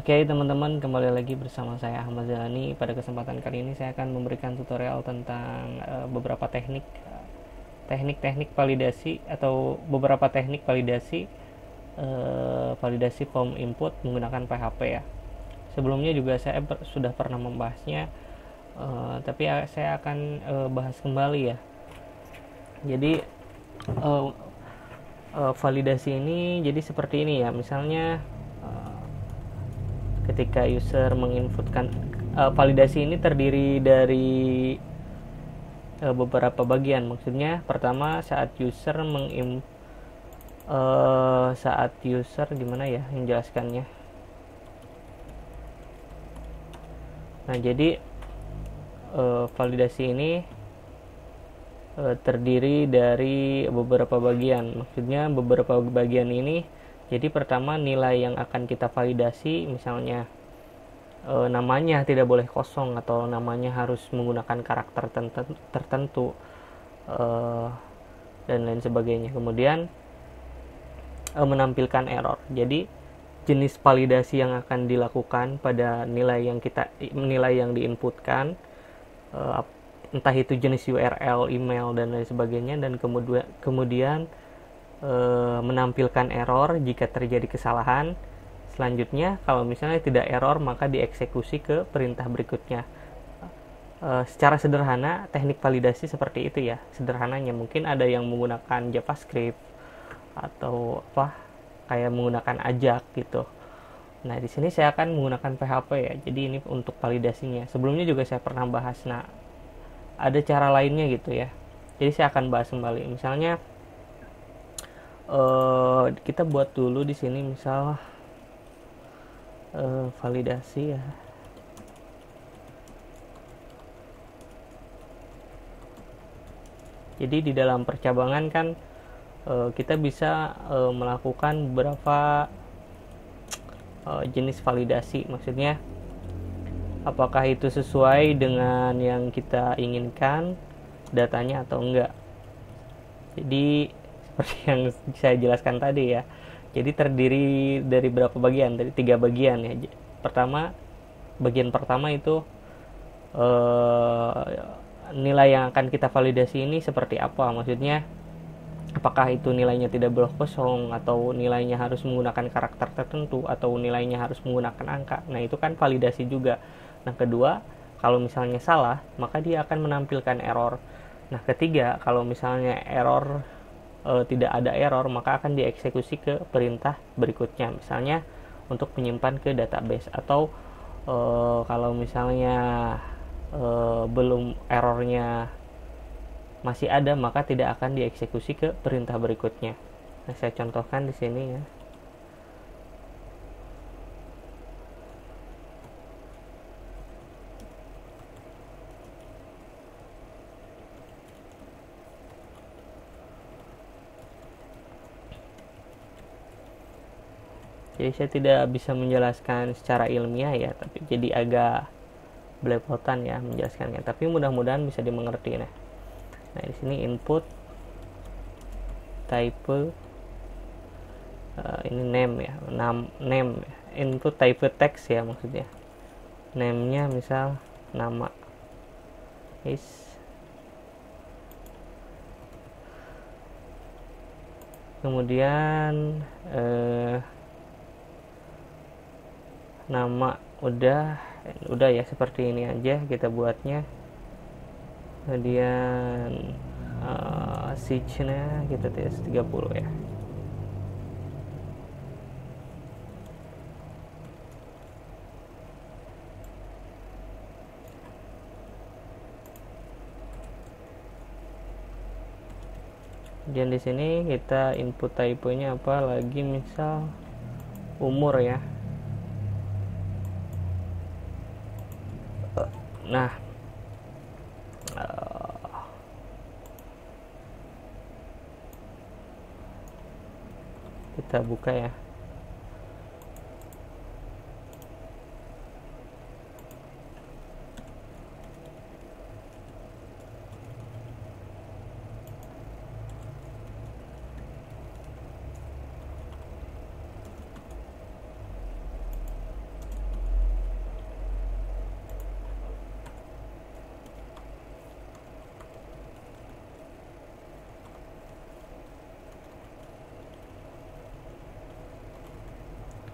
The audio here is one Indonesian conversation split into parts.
Oke teman-teman, kembali lagi bersama saya Ahmad Zani. Pada kesempatan kali ini saya akan memberikan tutorial tentang beberapa teknik validasi atau beberapa teknik validasi form input menggunakan PHP ya. Sebelumnya juga saya sudah pernah membahasnya, tapi saya akan bahas kembali ya. Jadi uh, validasi ini jadi seperti ini ya. Misalnya ketika user menginputkan, validasi ini terdiri dari beberapa bagian. Maksudnya pertama saat user gimana ya menjelaskannya. Nah jadi validasi ini terdiri dari beberapa bagian. Maksudnya beberapa bagian ini, jadi pertama nilai yang akan kita validasi, misalnya namanya tidak boleh kosong atau namanya harus menggunakan karakter tertentu, dan lain sebagainya. Kemudian menampilkan error. Jadi jenis validasi yang akan dilakukan pada nilai yang diinputkan, entah itu jenis URL, email dan lain sebagainya, dan kemudian menampilkan error jika terjadi kesalahan. Selanjutnya, kalau misalnya tidak error, maka dieksekusi ke perintah berikutnya. Secara sederhana, teknik validasi seperti itu ya. Sederhananya mungkin ada yang menggunakan JavaScript atau kayak menggunakan AJAX gitu. Nah, di sini saya akan menggunakan PHP ya. Jadi ini untuk validasinya. Sebelumnya juga saya pernah bahas. Nah, ada cara lainnya gitu ya. Jadi saya akan bahas kembali. Misalnya kita buat dulu di sini misal validasi ya. Jadi di dalam percabangan kan kita bisa melakukan beberapa jenis validasi. Maksudnya apakah itu sesuai dengan yang kita inginkan datanya atau enggak. Jadi seperti yang saya jelaskan tadi ya. Jadi terdiri dari berapa bagian? Dari 3 bagian ya. Bagian pertama itu nilai yang akan kita validasi ini seperti apa? Maksudnya apakah itu nilainya tidak boleh kosong, atau nilainya harus menggunakan karakter tertentu, atau nilainya harus menggunakan angka. Nah, itu kan validasi juga. Nah, kedua, kalau misalnya salah, maka dia akan menampilkan error. Nah, ketiga, kalau misalnya tidak ada error, maka akan dieksekusi ke perintah berikutnya. Misalnya untuk menyimpan ke database, atau kalau misalnya belum, errornya masih ada, maka tidak akan dieksekusi ke perintah berikutnya. Nah, saya contohkan di sini ya. Jadi saya tidak bisa menjelaskan secara ilmiah ya, tapi jadi agak belepotan ya menjelaskannya. Tapi mudah-mudahan bisa dimengerti. Nah, di sini input type, ini name ya, name ya. Input type text ya, maksudnya name-nya misal nama is. Kemudian nama udah ya, seperti ini aja kita buatnya. Kemudian size-nya kita tes 30 ya. Dan di sini kita input type-nya apa lagi, misal umur ya. Nah, kita buka ya.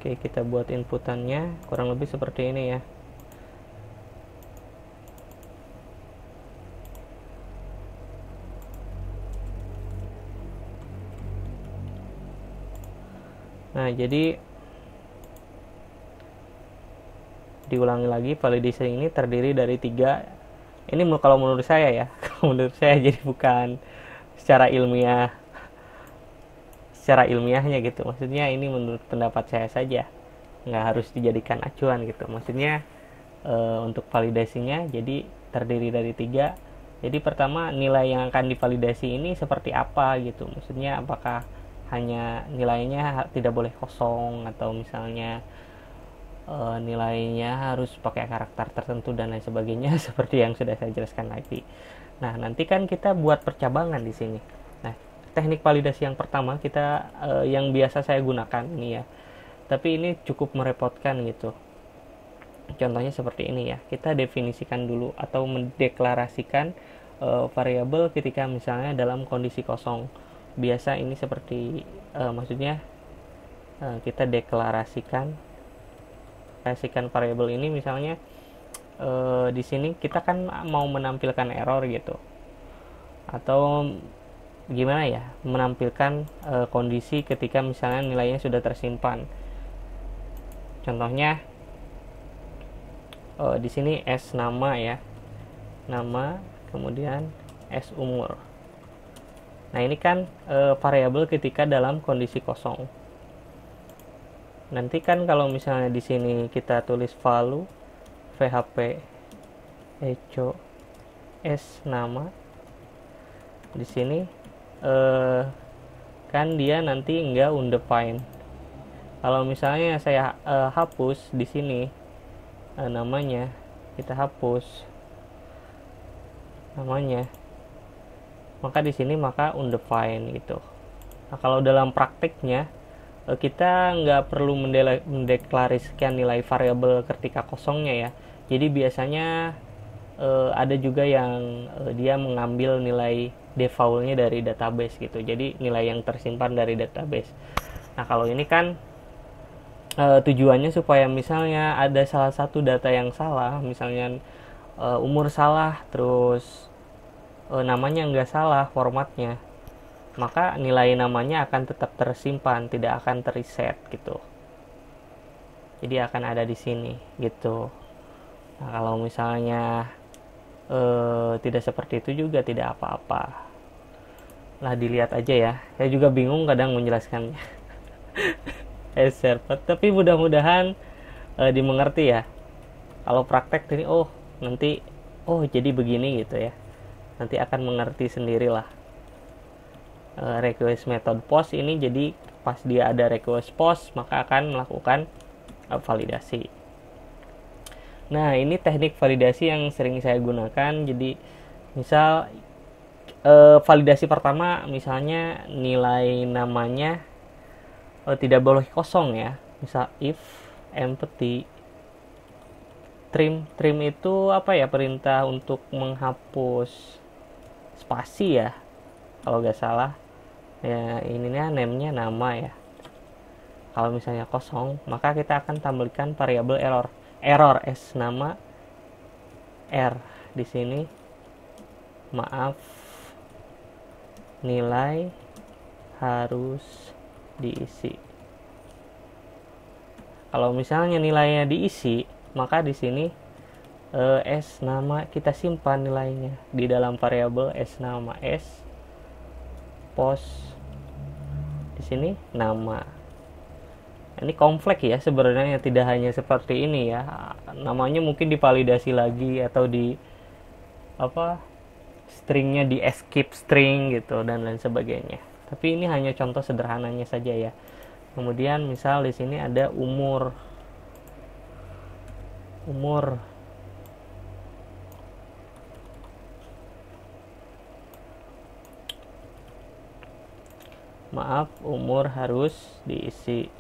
Oke, kita buat inputannya kurang lebih seperti ini ya. Nah, jadi diulangi lagi, validasi ini terdiri dari 3. Ini kalau menurut saya ya, kalau menurut saya, jadi bukan secara ilmiah, secara ilmiahnya gitu. Maksudnya ini menurut pendapat saya saja, nggak harus dijadikan acuan gitu. Maksudnya untuk validasinya jadi terdiri dari 3. Jadi pertama, nilai yang akan divalidasi ini seperti apa gitu. Maksudnya apakah hanya nilainya tidak boleh kosong, atau misalnya nilainya harus pakai karakter tertentu dan lain sebagainya seperti yang sudah saya jelaskan tadi. Nah, nanti kan kita buat percabangan di sini. Nah, teknik validasi yang pertama kita yang biasa saya gunakan ini ya. Tapi ini cukup merepotkan gitu. Contohnya seperti ini ya. Kita definisikan dulu atau mendeklarasikan variabel ketika misalnya dalam kondisi kosong. Biasa ini seperti maksudnya kita deklarasikan variabel ini misalnya di sini kita kan mau menampilkan error gitu, atau gimana ya, menampilkan kondisi ketika misalnya nilainya sudah tersimpan. Contohnya di sini S nama ya, nama, kemudian S umur. Nah, ini kan variabel ketika dalam kondisi kosong. Nanti kan kalau misalnya di sini kita tulis value VHP echo S nama, di sini kan dia nanti enggak undefined. Kalau misalnya saya hapus di sini namanya, kita hapus namanya, maka di sini maka undefined gitu. Nah, kalau dalam praktiknya kita nggak perlu mendeklarasikan nilai variabel ketika kosongnya ya. Jadi biasanya ada juga yang dia mengambil nilai defaultnya dari database gitu. Jadi nilai yang tersimpan dari database. Nah, kalau ini kan tujuannya supaya misalnya ada salah satu data yang salah, misalnya umur salah, terus namanya nggak salah formatnya, maka nilai namanya akan tetap tersimpan, tidak akan terreset gitu. Jadi akan ada di sini gitu. Nah, kalau misalnya tidak seperti itu juga tidak apa-apa. Nah, dilihat aja ya. Saya juga bingung kadang menjelaskannya. Server, tapi mudah-mudahan dimengerti ya. Kalau praktek ini nanti jadi begini gitu ya. Nanti akan mengerti sendirilah. Request method post ini jadi pas dia ada request post maka akan melakukan validasi. Nah, ini teknik validasi yang sering saya gunakan. Jadi misal validasi pertama misalnya nilai namanya tidak boleh kosong ya. Misal if empty trim itu apa ya, perintah untuk menghapus spasi ya kalau nggak salah ya. Ininya name-nya nama ya. Kalau misalnya kosong maka kita akan tampilkan variabel error S nama R. Di sini maaf, nilai harus diisi. Kalau misalnya nilainya diisi, maka di sini S nama kita simpan nilainya di dalam variabel S nama S post, di sini nama. Ini kompleks ya sebenarnya, tidak hanya seperti ini ya. Namanya mungkin divalidasi lagi atau di stringnya di escape string gitu dan lain sebagainya. Tapi ini hanya contoh sederhananya saja ya. Kemudian misal di sini ada umur. Maaf, umur harus diisi.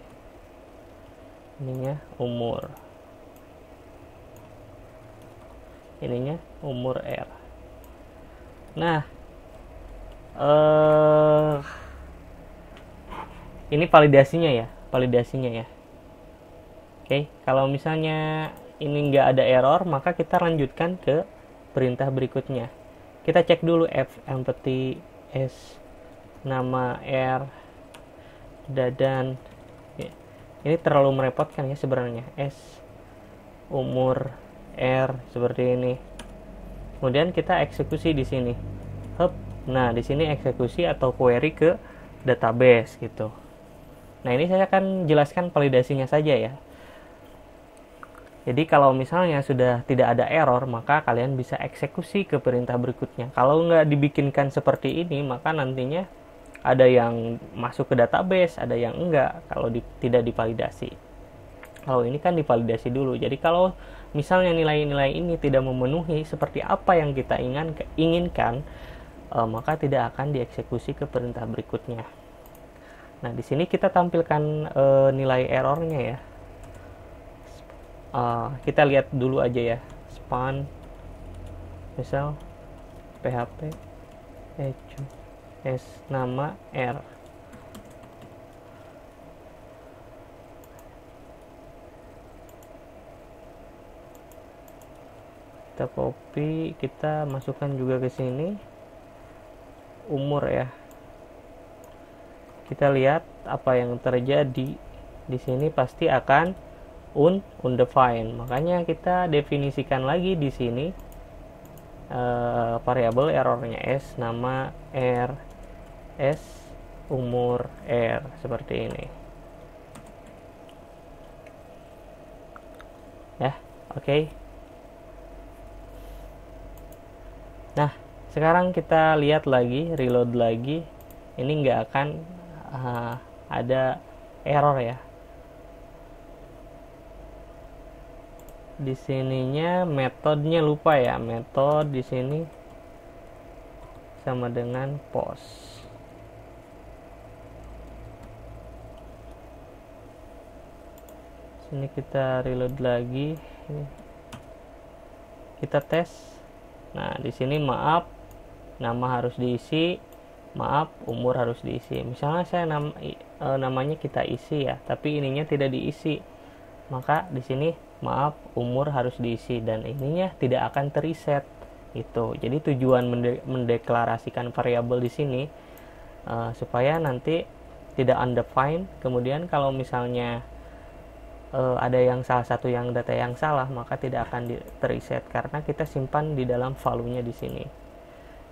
Ininya umur. Ininya umur R. Nah, ini validasinya ya. Oke, kalau misalnya ini nggak ada error, maka kita lanjutkan ke perintah berikutnya. Kita cek dulu empty s nama r dan ini terlalu merepotkan ya sebenarnya. S umur r seperti ini. Kemudian kita eksekusi di sini. Nah, di sini eksekusi atau query ke database gitu. Nah, ini saya akan jelaskan validasinya saja ya. Jadi kalau misalnya sudah tidak ada error, maka kalian bisa eksekusi ke perintah berikutnya. Kalau nggak dibikinkan seperti ini, maka nantinya ada yang masuk ke database, ada yang enggak kalau tidak divalidasi. Kalau ini kan divalidasi dulu. Jadi kalau misalnya nilai-nilai ini tidak memenuhi seperti apa yang kita inginkan, maka tidak akan dieksekusi ke perintah berikutnya. Nah, di sini kita tampilkan nilai errornya ya. Kita lihat dulu aja ya, span misal php echo s nama r. Kita copy, kita masukkan juga ke sini umur ya. Kita lihat apa yang terjadi di sini, pasti akan undefined. Makanya kita definisikan lagi di sini variabel errornya s nama r, s umur r seperti ini ya. Oke. Nah, sekarang kita lihat lagi, reload lagi, ini nggak akan ada error ya. Di sininya metodenya lupa ya, metode di sini sama dengan post. Sini kita reload lagi, kita tes. Nah, di sini maaf, nama harus diisi, maaf, umur harus diisi. Misalnya saya namanya kita isi ya, tapi ininya tidak diisi, maka di sini maaf, umur harus diisi dan ininya tidak akan terreset itu. Jadi tujuan mendeklarasikan variabel di sini supaya nanti tidak undefined. Kemudian kalau misalnya ada yang salah satu yang data yang salah, maka tidak akan terreset karena kita simpan di dalam value-nya di sini.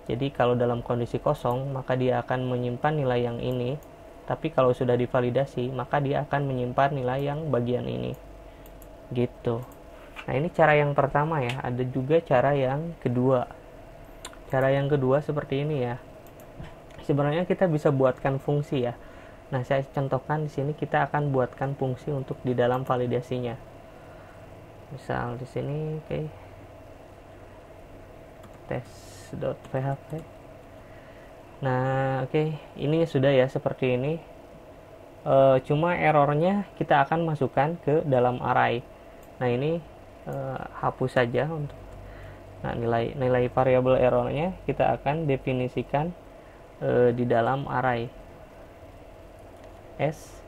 Jadi kalau dalam kondisi kosong, maka dia akan menyimpan nilai yang ini. Tapi kalau sudah divalidasi, maka dia akan menyimpan nilai yang bagian ini. Gitu. Nah, ini cara yang pertama ya. Ada juga cara yang kedua. Cara yang kedua seperti ini ya. Sebenarnya kita bisa buatkan fungsi ya. Nah, saya contohkan di sini, kita akan buatkan fungsi untuk di dalam validasinya. Misal di sini, oke. Tes.php. Nah, oke. Ini sudah ya seperti ini. Cuma errornya kita akan masukkan ke dalam array. Nah, ini hapus saja untuk nilai variabel errornya kita akan definisikan di dalam array s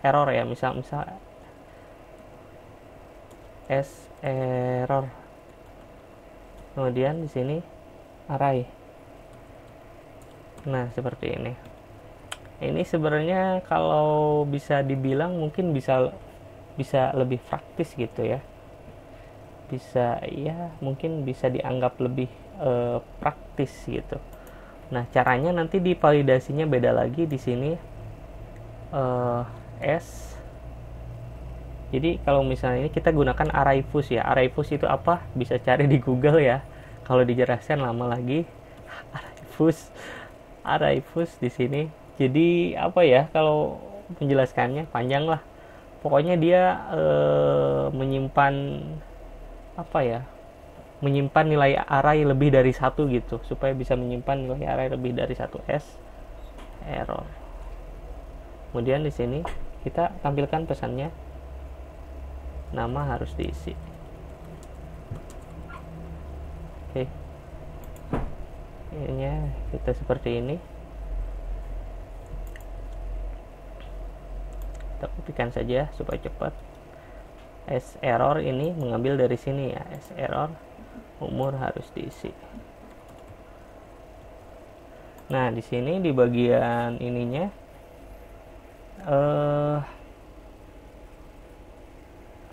error ya, misal s error, kemudian di sini array. Nah, seperti ini. Ini sebenarnya kalau bisa dibilang mungkin bisa lebih praktis gitu ya. Bisa ya, mungkin bisa dianggap lebih praktis gitu. Nah, caranya nanti di validasinya beda lagi di sini s. Jadi kalau misalnya ini kita gunakan ArrayFus ya. ArrayFus itu apa? Bisa cari di Google ya. Kalau dijelaskan lama lagi. ArrayFus di sini. Jadi apa ya, kalau menjelaskannya panjang lah. Pokoknya dia menyimpan apa ya? Menyimpan nilai array lebih dari satu gitu, supaya bisa menyimpan nilai array lebih dari satu. S error. Kemudian di sini kita tampilkan pesannya, nama harus diisi. Oke. Ininya kita seperti ini. kita kopikan saja supaya cepat. S_error ini mengambil dari sini ya, S_error umur harus diisi. Nah, di sini di bagian ininya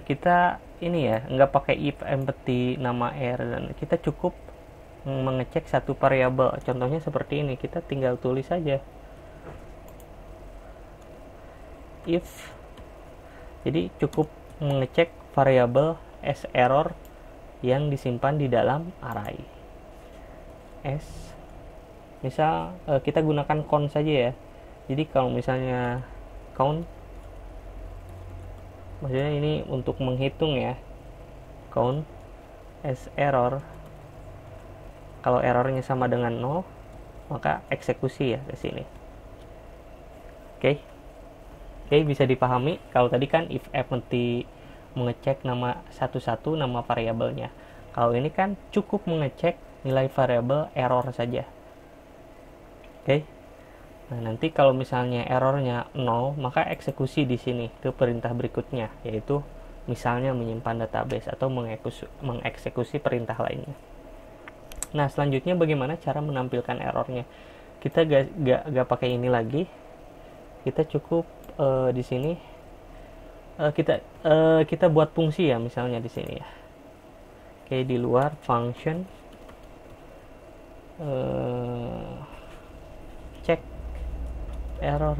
kita ini ya, nggak pakai if empty nama R, dan kita cukup mengecek satu variabel. Contohnya seperti ini, kita tinggal tulis saja if. Jadi cukup mengecek variabel S_error yang disimpan di dalam array S. Misal kita gunakan count saja ya. Jadi kalau misalnya count, maksudnya ini untuk menghitung ya, count S_error, kalau errornya sama dengan 0 maka eksekusi ya ke sini. Oke, bisa dipahami. Kalau tadi kan if empty mengecek nama satu-satu nama variabelnya, kalau ini kan cukup mengecek nilai variabel error saja. Oke. Nah, nanti kalau misalnya errornya 0, maka eksekusi di sini ke perintah berikutnya, yaitu misalnya menyimpan database atau mengeksekusi perintah lainnya. Nah, selanjutnya bagaimana cara menampilkan errornya? Kita gak pakai ini lagi. Kita cukup di sini kita buat fungsi ya, misalnya di sini ya. Oke, di luar function check error,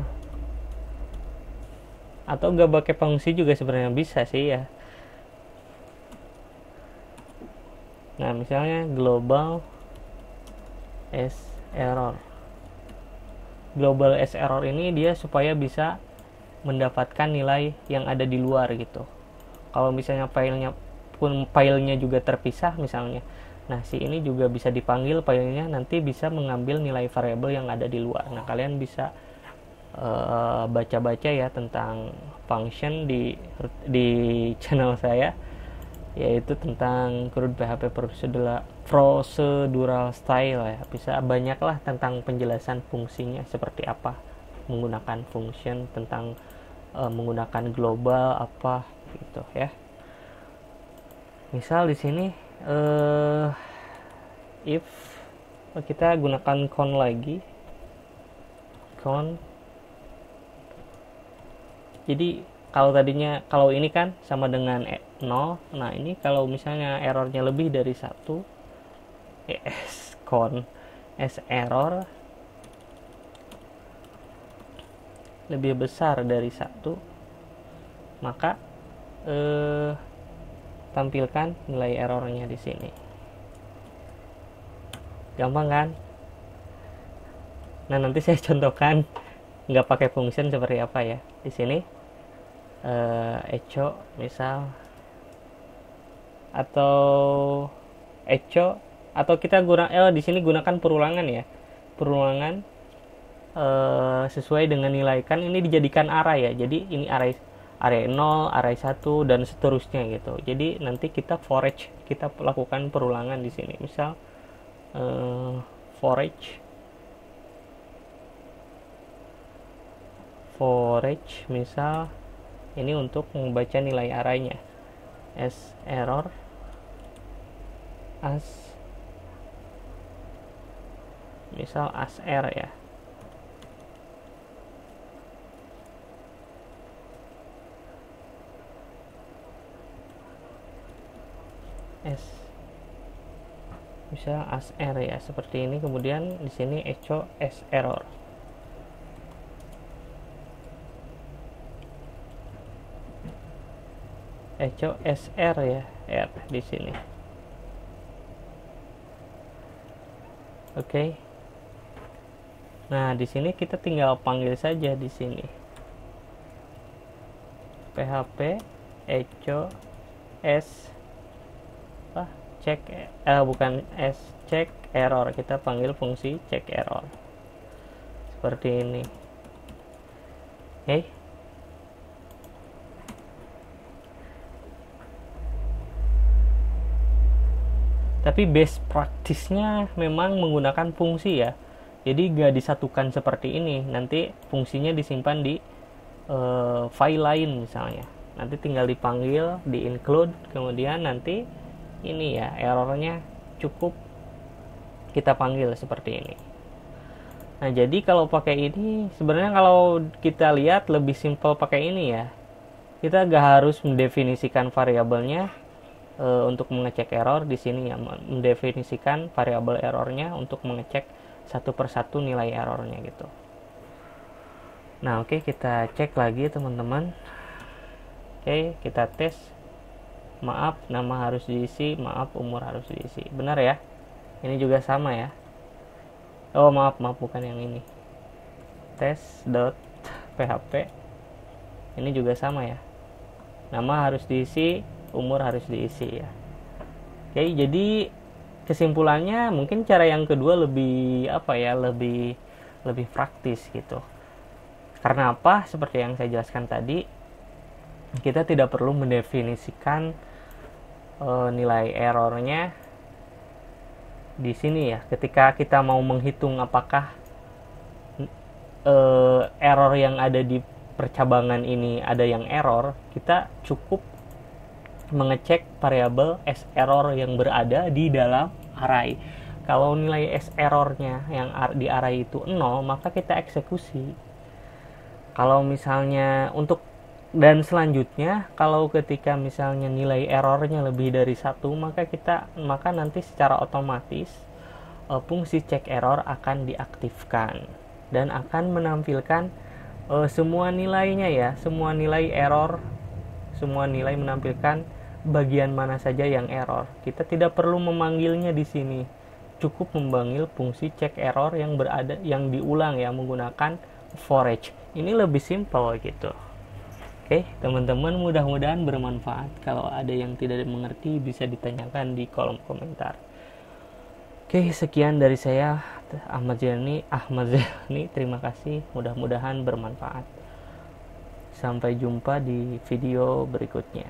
atau gak pakai fungsi juga sebenarnya bisa sih ya. Nah, misalnya global S_error. Global S_error ini dia supaya bisa mendapatkan nilai yang ada di luar gitu. Kalau misalnya filenya juga terpisah misalnya, nah si ini juga bisa dipanggil filenya, nanti bisa mengambil nilai variabel yang ada di luar. Nah, kalian bisa baca-baca ya tentang function di channel saya, yaitu tentang crude PHP procedural style ya. Bisa banyak lah tentang penjelasan fungsinya seperti apa menggunakan function, tentang menggunakan global apa gitu ya. Misal di sini if kita gunakan count lagi, count. Jadi kalau ini kan sama dengan 0. Nah, ini kalau misalnya errornya lebih dari 1, count S_error lebih besar dari 1, maka tampilkan nilai errornya di sini. Gampang kan? Nah, nanti saya contohkan nggak pakai function seperti apa ya. Di sini echo misal, atau kita di sini gunakan perulangan ya. Perulangan sesuai dengan nilai, kan ini dijadikan array ya. Jadi ini array 0, array 1 dan seterusnya gitu. Jadi nanti kita for each kita lakukan perulangan di sini. Misal for each misal ini untuk membaca nilai arraynya, S_error as misal as_r ya. Misal as_r ya, seperti ini. Kemudian di sini echo S_error. Echo SR ya, R di sini. Oke. Nah, di sini kita tinggal panggil saja di sini. PHP echo check error. Kita panggil fungsi check error. Seperti ini. Oke. Tapi best practice-nya memang menggunakan fungsi ya. Jadi gak disatukan seperti ini. Nanti fungsinya disimpan di file lain misalnya, nanti tinggal dipanggil, di include, kemudian nanti ini ya errornya cukup kita panggil seperti ini. Nah, jadi kalau pakai ini sebenarnya kalau kita lihat lebih simpel pakai ini ya. Kita gak harus mendefinisikan variabelnya untuk mengecek error di sini ya, mendefinisikan variabel errornya untuk mengecek satu persatu nilai errornya gitu. Nah, oke, kita cek lagi teman-teman. Oke, kita tes. Maaf, nama harus diisi, maaf, umur harus diisi. Benar ya? Ini juga sama ya. Oh, maaf, bukan yang ini. Tes.php. Ini juga sama ya. Nama harus diisi, umur harus diisi ya. Oke, jadi kesimpulannya mungkin cara yang kedua lebih lebih praktis gitu. Karena apa? Seperti yang saya jelaskan tadi, kita tidak perlu mendefinisikan nilai errornya di sini ya. Ketika kita mau menghitung apakah error yang ada di percabangan ini ada yang error, kita cukup mengecek variabel s_error yang berada di dalam array. Kalau nilai s_errornya yang di array itu 0, maka kita eksekusi. Kalau misalnya dan selanjutnya, kalau ketika misalnya nilai errornya lebih dari 1, maka nanti secara otomatis fungsi check error akan diaktifkan dan akan menampilkan semua nilainya ya, semua nilai error, semua nilai menampilkan bagian mana saja yang error. Kita tidak perlu memanggilnya di sini, cukup memanggil fungsi check error yang diulang ya menggunakan for each. Ini lebih simpel gitu. Oke, teman-teman, mudah-mudahan bermanfaat. Kalau ada yang tidak mengerti bisa ditanyakan di kolom komentar. Oke, sekian dari saya, Ahmad Zelni. Terima kasih, mudah-mudahan bermanfaat. Sampai jumpa di video berikutnya.